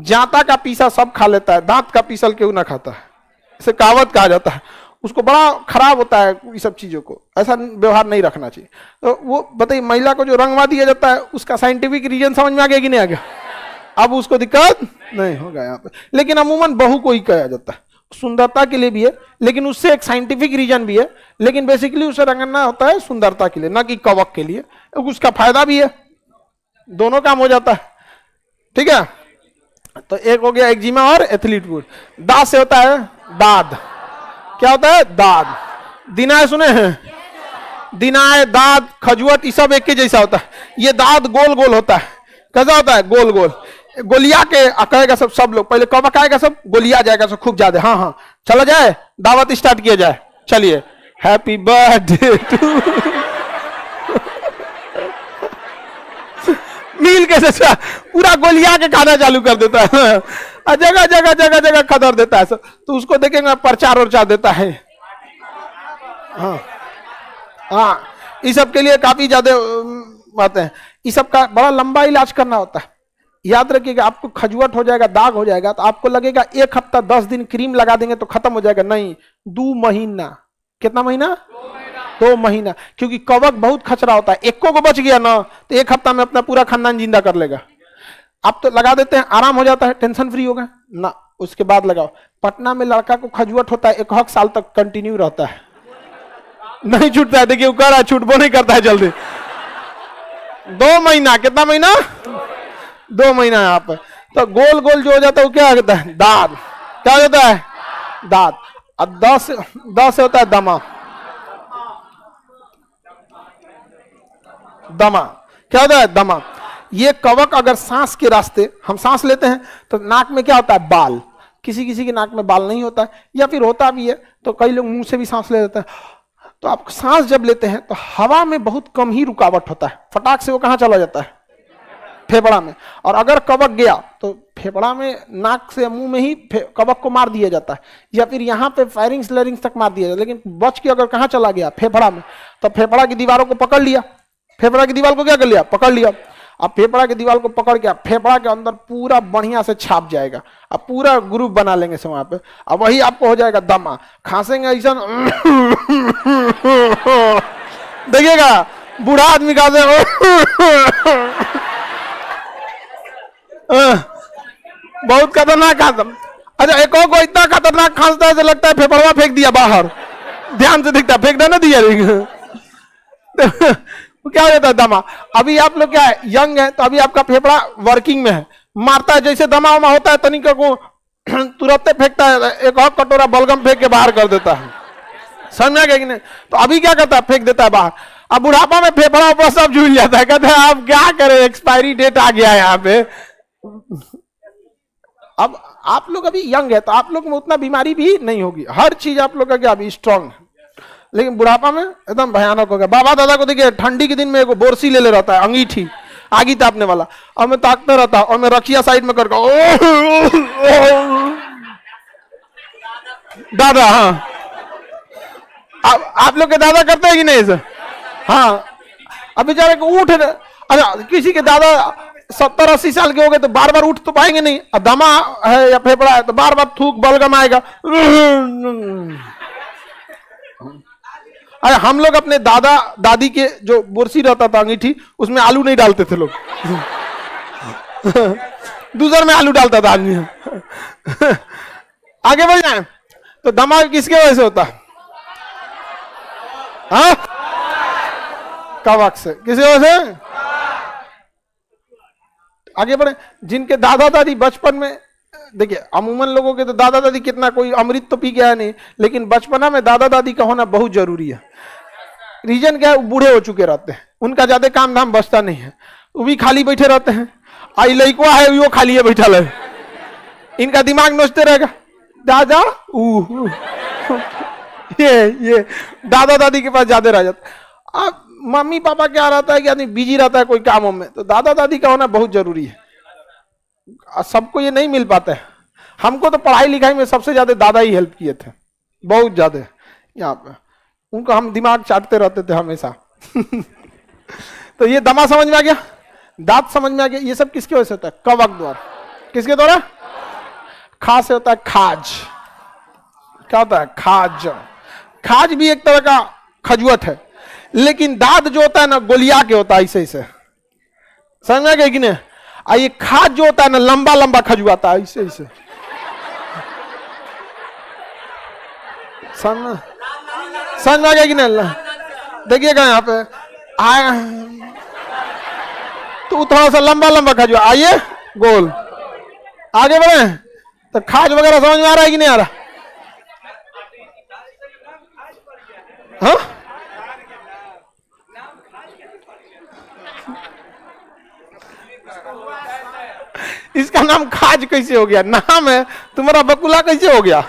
Speaker 1: जाता का पीसा सब खा लेता है, दांत का पीसल क्यों ना खाता है, इसे कहावत कहा जाता है। उसको बड़ा खराब होता है ये सब चीजों को, ऐसा व्यवहार नहीं रखना चाहिए। तो वो बताइए, महिला को जो रंगवा दिया जाता है उसका साइंटिफिक रीजन समझ में आ गया कि नहीं आ गया? अब उसको दिक्कत नहीं होगा यहाँ पे। लेकिन अमूमन बहू को ही कहा जाता है, सुंदरता के लिए भी है, लेकिन उससे एक साइंटिफिक रीजन भी है। लेकिन बेसिकली उसे रंगना होता है सुंदरता के लिए, ना कि कवक के लिए। उसका फायदा भी है, दोनों काम हो जाता है। ठीक है, तो एक हो गया एक्जिमा और एथलीट फुट। दाद से होता है दाद। क्या होता है? दाद। दिनाय सुने हैं? दिनाय, दाद, खजुआत, ये सब एक के जैसा होता है। ये दाद गोल गोल होता है। कैसा होता है? गोल गोल। गोलिया के कहेगा सब लोग, पहले कवक आएगा, सब गोलिया जाएगा, सब खूब ज्यादा। हाँ हाँ, चला जाए, दावत स्टार्ट किया जाए। चलिए, हैप्पी बर्थडे टू। मिल के पूरा गोलिया के खाना चालू कर देता है, जगह जगह जगह जगह खदर देता है सब। तो उसको देखेंगे प्रचार उर्चार देता है। हाँ हाँ, इस सब के लिए काफी ज्यादा बातें हैं। इस सब का बड़ा लंबा इलाज करना होता है। याद रखिएगा, आपको खजुआत हो जाएगा, दाग हो जाएगा, तो आपको लगेगा 1 हफ्ता 10 दिन क्रीम लगा देंगे तो खत्म हो जाएगा। नहीं, 2 महीना। कितना महीना? 2 महीना। क्योंकि कवक बहुत खचरा होता है, एको को बच गया ना तो 1 हफ्ता में अपना पूरा खानदान जिंदा कर लेगा। आप तो लगा देते हैं, आराम हो जाता है, टेंशन फ्री हो गए ना, उसके बाद लगाओ। पटना में लड़का को खजुआत होता है, 1 साल तक कंटिन्यू रहता है, नहीं छूटता है। देखिए, वो कह रहा है, छूटबो नहीं करता है जल्दी। 2 महीना। कितना महीना? 2 महीना यहाँ पे। तो गोल गोल जो हो जाता है वो क्या होता है? दाद। क्या होता है? दाद। और 10 होता है दमा। दमा क्या होता है? दमा। ये कवक अगर सांस के रास्ते, हम सांस लेते हैं तो नाक में क्या होता है? बाल। किसी किसी के नाक में बाल नहीं होता है, या फिर होता भी है तो कई लोग मुंह से भी सांस ले लेते हैं। तो आप सांस जब लेते हैं तो हवा में बहुत कम ही रुकावट होता है, फटाक से वो कहां चला जाता है? फेफड़ा में। और अगर कवक गया तो फेफड़ा में, नाक से मुंह में ही कवक को मार दिया जाता है, या फिर यहाँ पे फायरिंग्स लैरिंग्स तक मार दिया जाता है। लेकिन बच के अगर कहां चला गया? फेफड़ा में, तो फेफड़ा की दीवारों को पकड़ लिया। फेफड़ा की दीवार को क्या कर लिया? पकड़ लिया। अब फेफड़ा की दीवार को पकड़ के फेफड़ा के अंदर पूरा बढ़िया से छाप जाएगा। अब पूरा ग्रुप बना लेंगे से वहां पे। अब वही आपको हो जाएगा दमा। खांसेंगे ऐसा, देखिएगा बूढ़ा आदमी खांसे, बहुत खतरनाक खांसम। अच्छा, एक और को इतना खतरनाक खांसता है लगता है फेफड़वा फेंक दिया बाहर। ध्यान से दिखता, फेंकना ना दिया। क्या हो जाता है? दमा। अभी आप लोग क्या है, यंग है, तो अभी आपका फेफड़ा वर्किंग में है, मारता है। जैसे दमा वमा होता है तनिक को तुरंत फेंकता है, एक और कटोरा बलगम फेंक के बाहर कर देता है। समझ गए कि नहीं? तो अभी क्या करता है? फेंक देता है बाहर। अब बुढ़ापा में फेफड़ा ऊपर सब झूल जाता है, कहते हैं आप क्या करें, एक्सपायरी डेट आ गया है यहाँ पे। अब आप लोग अभी यंग है तो आप लोग में उतना बीमारी भी नहीं होगी, हर चीज आप लोग का क्या अभी स्ट्रांग है। लेकिन बुढ़ापा में एकदम भयानक हो गया। बाबा दादा को देखिए, ठंडी के दिन में एक बोरसी ले रहता है, अंगीठी, आगी तापने वाला, और मैं ताकता रहता, और मैं रखिया साइड में करके दादा। हाँ, आप लोग के दादा करते हैं कि नहीं सर? हाँ, अब बेचारे को उठ, अच्छा किसी के दादा 70-80 साल के हो गए तो बार बार उठ तो पाएंगे नहीं। अब दमा है या फेफड़ा है तो बार बार थूक बलगम आएगा। अरे हम लोग अपने दादा दादी के जो बुरसी रहता था अंगीठी, उसमें आलू नहीं डालते थे लोग। दूसर में आलू डालता था आदमी। आगे बढ़ जाए तो दमा किसके वजह से होता है? हाँ, कवक से। किसकी वजह से? आगे बढ़े। जिनके दादा दादी बचपन में, देखिए अमूमन लोगों के तो दादा दादी कितना कोई अमृत तो पी गया नहीं, लेकिन बचपना में दादा दादी का होना बहुत जरूरी है। रीजन क्या है? वो बूढ़े हो चुके रहते हैं, उनका ज्यादा काम धाम बचता नहीं है, वो भी खाली बैठे रहते हैं। आई लड़का है वो खाली बैठा है, इनका दिमाग नोचते रहेगा, दादा ये दादा दादी के पास ज्यादा रह जाता। अब मम्मी पापा क्या रहता है कि आदमी बिजी रहता है कोई कामों में, तो दादा दादी का होना बहुत जरूरी है। सबको ये नहीं मिल पाता है। हमको तो पढ़ाई लिखाई में सबसे ज्यादा दादा ही हेल्प किए थे, बहुत ज्यादा। यहाँ पे उनको हम दिमाग चाटते रहते थे हमेशा। तो ये दमा समझ में आ गया, दांत समझ में आ गया। ये सब किसके वजह से होता है? कवक द्वारा। किसके द्वारा? खा से होता है खाज। क्या होता है? खाज। खाज भी एक तरह का खजुआत है, लेकिन दांत जो होता है ना गोलिया के होता है, ऐसे ऐसे। समझ में आ गया कि नहीं? ये खाज जो होता है ना लंबा लंबा खजुआता है, ऐसे ऐसे। समझ में आ गया कि नहीं? देखिएगा यहाँ पे आया तो थोड़ा सा लंबा लंबा खजुआ, आइए गोल। आगे बढ़े तो खाज वगैरह समझ में आ रहा है कि नहीं आ रहा? हाँ, इसका नाम खाज कैसे हो गया? नाम है तुम्हारा बकुला कैसे हो गया?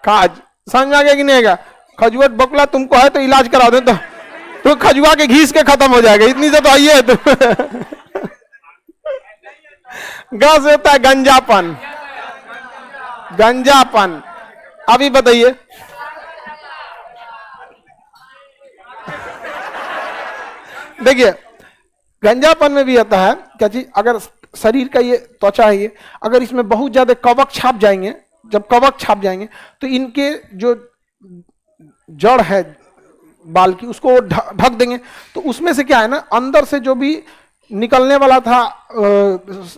Speaker 1: खाज समझ में आ गया कि नहीं आएगा? खजुआ बकुला तुमको है तो इलाज करा दे, तो खजुआ के घीस के खत्म हो जाएगा, इतनी से तो आइए। तो ग से होता है गंजापन, गंजापन। अभी बताइए, देखिए गंजापन में भी आता है क्या चीज, अगर शरीर का ये त्वचा है ये, अगर इसमें बहुत ज्यादा कवक छाप जाएंगे, जब कवक छाप जाएंगे तो इनके जो जड़ है बाल की उसको ढक देंगे, तो उसमें से क्या है ना, अंदर से जो भी निकलने वाला था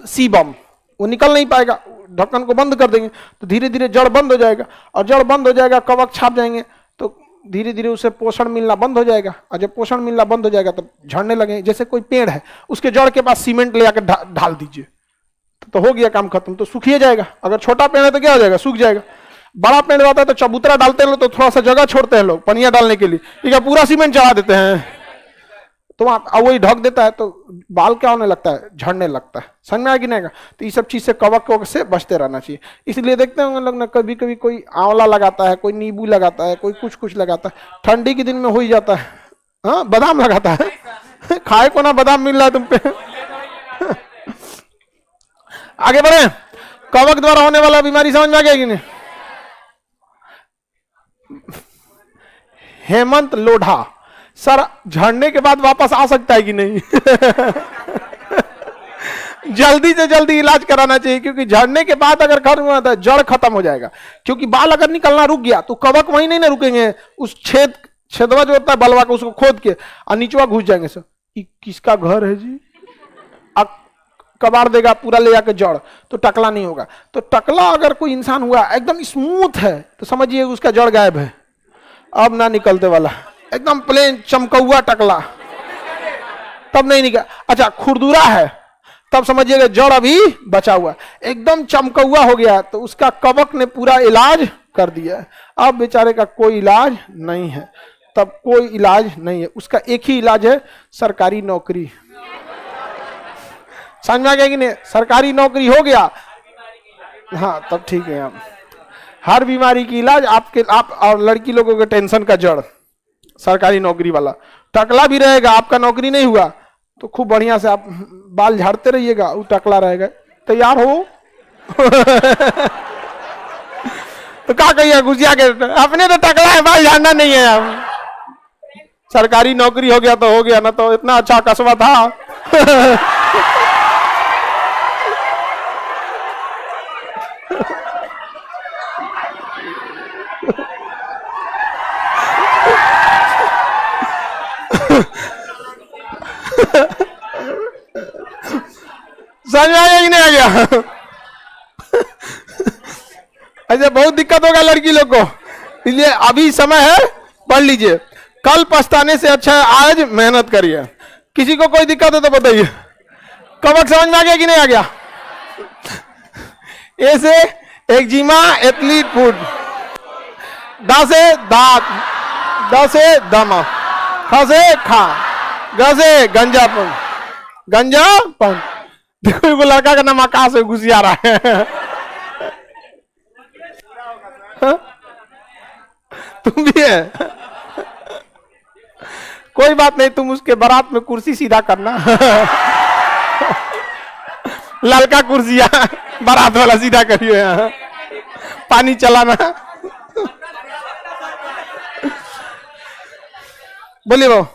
Speaker 1: सीबम, वो निकल नहीं पाएगा, ढक्कन को बंद कर देंगे तो धीरे धीरे जड़ बंद हो जाएगा, और जड़ बंद हो जाएगा, कवक छाप जाएंगे, तो धीरे धीरे उसे पोषण मिलना बंद हो जाएगा, और जब पोषण मिलना बंद हो जाएगा तो झड़ने लगे। जैसे कोई पेड़ है, उसके जड़ के पास सीमेंट ले आकर ढाल दीजिए तो हो गया काम खत्म, तो सूखिए जाएगा। अगर छोटा पेड़ है तो क्या हो जाएगा, सूख जाएगा। बड़ा पेड़ रहता है तो चबूतरा डालते हैं लोग, तो थोड़ा सा जगह छोड़ते हैं लोग पनिया डालने के लिए, ठीक है, पूरा सीमेंट चढ़ा देते हैं तो वही ढक देता है, तो बाल क्या होने लगता है, झड़ने लगता है। समझ में आ कि नहीं? तो ये सब चीज से कवक से बचते रहना चाहिए। इसलिए देखते होंगे लोग ना, कभी कभी कोई आंवला लगाता है, कोई नींबू लगाता है, कोई कुछ लगाता है, ठंडी के दिन में हो ही जाता है। हाँ, बादाम लगाता है खाए को ना बादाम मिल रहा है तुम पे आगे बढ़े, कवक द्वारा होने वाला बीमारी समझ में आ गया कि नहीं? हेमंत लोढ़ा, सर झड़ने के बाद वापस आ सकता है कि नहीं? जल्दी से जल्दी इलाज कराना चाहिए, क्योंकि झड़ने के बाद अगर खत्म हो जाता है, जड़ खत्म हो जाएगा। क्योंकि बाल अगर निकलना रुक गया तो कवक वहीं नहीं ना रुकेंगे, उस छेदवा जो होता है बलवा का, उसको खोद के और नीचवा घुस जाएंगे। सर किसका घर है जी? कबाड़ देगा पूरा ले जाकर जड़, तो टकला नहीं होगा। तो टकला अगर कोई इंसान हुआ एकदम स्मूथ है तो समझिए उसका जड़ गायब है, अब ना निकलते वाला, एकदम प्लेन चमकौआ टकला, तब नहीं निकल। अच्छा खुरदुरा है, तब समझिएगा जड़ अभी बचा हुआ, एकदम चमकौआ हो गया तो उसका कवक ने पूरा इलाज कर दिया, अब बेचारे का कोई इलाज नहीं है, तब कोई इलाज नहीं है। उसका एक ही इलाज है, सरकारी नौकरी। समझ में आ गया कि नहीं? सरकारी नौकरी हो गया, हाँ तब ठीक है। आप हर बीमारी की इलाज आप और लड़की लोगों के टेंशन का जड़ सरकारी नौकरी वाला। टकला भी रहेगा, आपका नौकरी नहीं हुआ तो खूब बढ़िया से आप बाल झाड़ते रहिएगा, वो टकला रहेगा। तैयार हो तो क्या कहिए घुसिया के, अपने तो टकला है, बाल झाड़ना नहीं है। आप सरकारी नौकरी हो गया तो हो गया, ना तो इतना अच्छा कस्बा था समझ में आ गया कि नहीं आ गया? ऐसे बहुत दिक्कत होगा लड़की लोग को, इसलिए अभी समय है, पढ़ लीजिए, कल पछताने से अच्छा है आज मेहनत करिए। किसी को कोई दिक्कत है तो बताइए। कवक समझ में आ गया कि नहीं आ गया? ऐसे एक्जिमा, एथलीट फूड, दा से दांत, द से दमा, ख से खा, ग से गंजापन, गंजापन। देखो वो लड़का का नाम आकाश है, घुसिया रहा है तुम भी है, कोई बात नहीं, तुम उसके बारात में कुर्सी सीधा करना लड़का कुर्सिया बारात वाला सीधा करियो, यहाँ पानी चलाना बोलिए वो।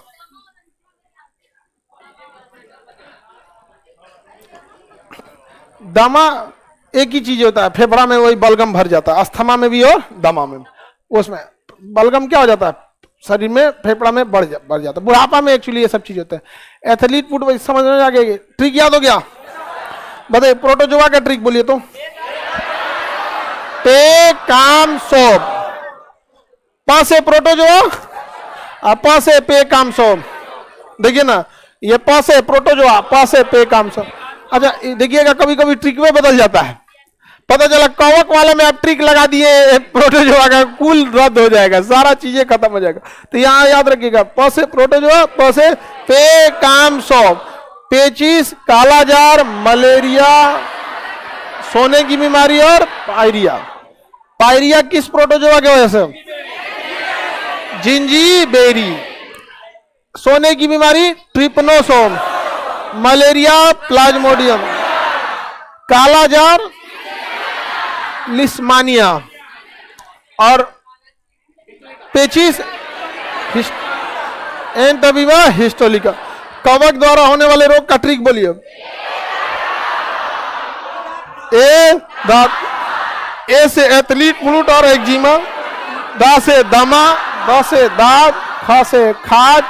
Speaker 1: दमा एक ही चीज होता है, फेफड़ा में वही बलगम भर जाता है, अस्थमा में भी और दमा में। उसमें बलगम क्या हो जाता है, शरीर में फेफड़ा में बढ़ जाता है, बुढ़ापा में एक्चुअली ये सब चीज होता है। एथलीट फुट समझ में आ गया? ट्रिक याद हो गया? बताइए प्रोटोजोआ का ट्रिक बोलिए तो। पे काम सोप, पा से प्रोटोजोआ और प से पे काम सोप। देखिए ना, ये प से प्रोटोजोआ, प से पे काम सोप। अच्छा देखिएगा कभी कभी ट्रिक में बदल जाता है, पता चला कवक वाले में आप ट्रिक लगा दिए, प्रोटोजोआ का कुल रद्द हो जाएगा, सारा चीजें खत्म हो जाएगा। तो यहां याद रखिएगा, प से प्रोटोजोआ, प से पे काम सौंप, पेचिस, कालाजार, मलेरिया, सोने की बीमारी और पायरिया। पायरिया किस प्रोटोजोआ की वजह से? जिंजीबेरी। सोने की बीमारी ट्रिपनोसोम, मलेरिया प्लाज्मोडियम, कालाजार लिस्मानिया और पेचिस एंटबीबा हिस्टोलिका। कवक द्वारा होने वाले रोग का ट्रिक बोलिए। ए से एथलीट फ्लूट और एक्जिमा, दा से दमा, द से दाद, ख से खाज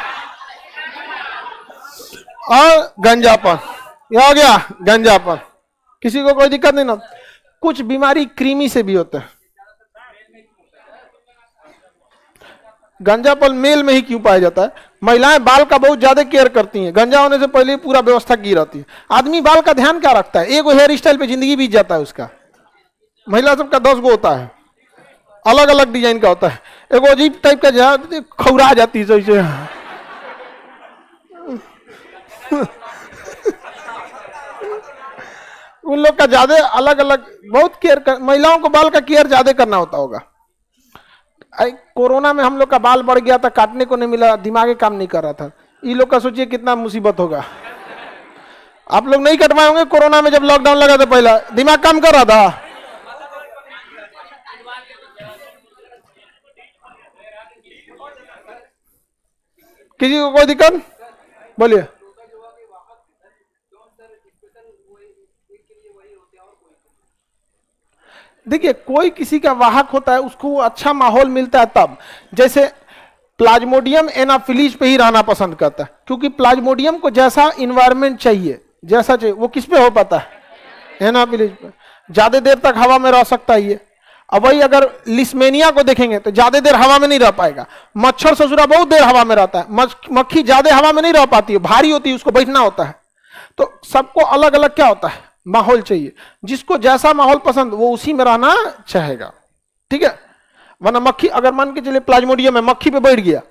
Speaker 1: और गंजापन। यह हो गया गंजापन। किसी को कोई दिक्कत नहीं ना? कुछ बीमारी कृमि से भी होता है। गंजापन मेल में ही क्यों पाया जाता है? महिलाएं बाल का बहुत ज्यादा केयर करती हैं, गंजा होने से पहले पूरा व्यवस्था की रहती है। आदमी बाल का ध्यान क्या रखता है? एक हेयर स्टाइल पे जिंदगी बीत जाता है उसका। महिला सबका 10 गो होता है, अलग अलग डिजाइन का होता है। एक अजीब टाइप का खौरा जाती है उन लोग का ज्यादा अलग अलग बहुत केयर कर, महिलाओं को बाल का केयर ज्यादा करना होता होगा। कोरोना में हम लोग का बाल बढ़ गया था, काटने को नहीं मिला, दिमाग काम नहीं कर रहा था। ये लोग का सोचिए कितना मुसीबत होगा। आप लोग नहीं कटवाए होंगे कोरोना में, जब लॉकडाउन लगा था पहला, दिमाग काम कर रहा था। किसी को कोई दिक्कत? बोलिए। देखिए, कोई किसी का वाहक होता है, उसको अच्छा माहौल मिलता है तब। जैसे प्लाज्मोडियम एनाफिलीज पे ही रहना पसंद करता है, क्योंकि प्लाज्मोडियम को जैसा इन्वायरमेंट चाहिए, जैसा चाहिए वो किस पे हो पाता है? एनाफिलीज पे। ज्यादा देर तक हवा में रह सकता है ये। अब वही अगर लिस्मेनिया को देखेंगे तो ज्यादा देर हवा में नहीं रह पाएगा। मच्छर ससुरा बहुत देर हवा में रहता है, मक्खी ज्यादा हवा में नहीं रह पाती है, भारी होती है, उसको बैठना होता है। तो सबको अलग अलग क्या होता है? माहौल चाहिए। जिसको जैसा माहौल पसंद वो उसी में रहना चाहेगा, ठीक है। वरना मक्खी, अगर मान के चले प्लाज्मोडियम में मक्खी पे बैठ गया,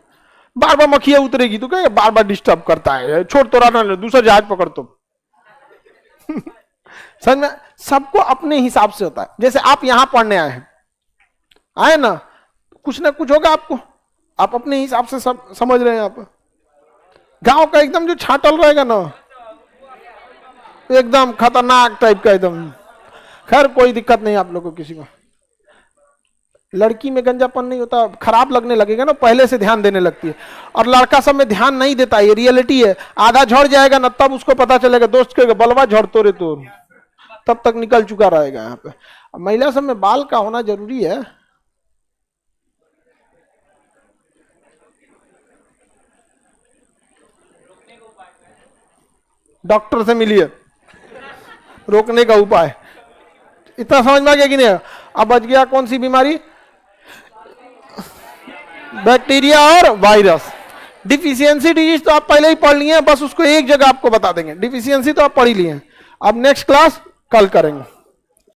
Speaker 1: बार बार मक्खियां उतरेगी तो क्या बार बार डिस्टर्ब करता है, छोड़ तो रहना, दूसरा जहाज पकड़ तो समझ में? सबको अपने हिसाब से होता है। जैसे आप यहां पढ़ने आए ना कुछ होगा आपको, आप अपने हिसाब से सब समझ रहे हैं। आप गांव का एकदम जो छाटल रहेगा ना, एकदम खतरनाक टाइप का एकदम, खैर कोई दिक्कत नहीं आप लोगों को किसी को। लड़की में गंजापन नहीं होता, खराब लगने लगेगा ना, पहले से ध्यान देने लगती है। और लड़का सब में ध्यान नहीं देता, ये रियलिटी है। आधा झड़ जाएगा ना तब उसको पता चलेगा, दोस्त के बलवा झड़तो रे तो, तब तक निकल चुका रहेगा यहाँ पे। महिला सब में बाल का होना जरूरी है। डॉक्टर से मिलिए, रोकने का उपाय। इतना समझ में आ गया कि नहीं? अब बच गया कौन सी बीमारी? बैक्टीरिया और वायरस। डिफिशियंसी डिजीज तो आप पहले ही पढ़ लिए हैं, बस उसको एक जगह आपको बता देंगे। डिफिशियंसी तो आप पढ़ ही लिए हैं। अब नेक्स्ट क्लास कल करेंगे।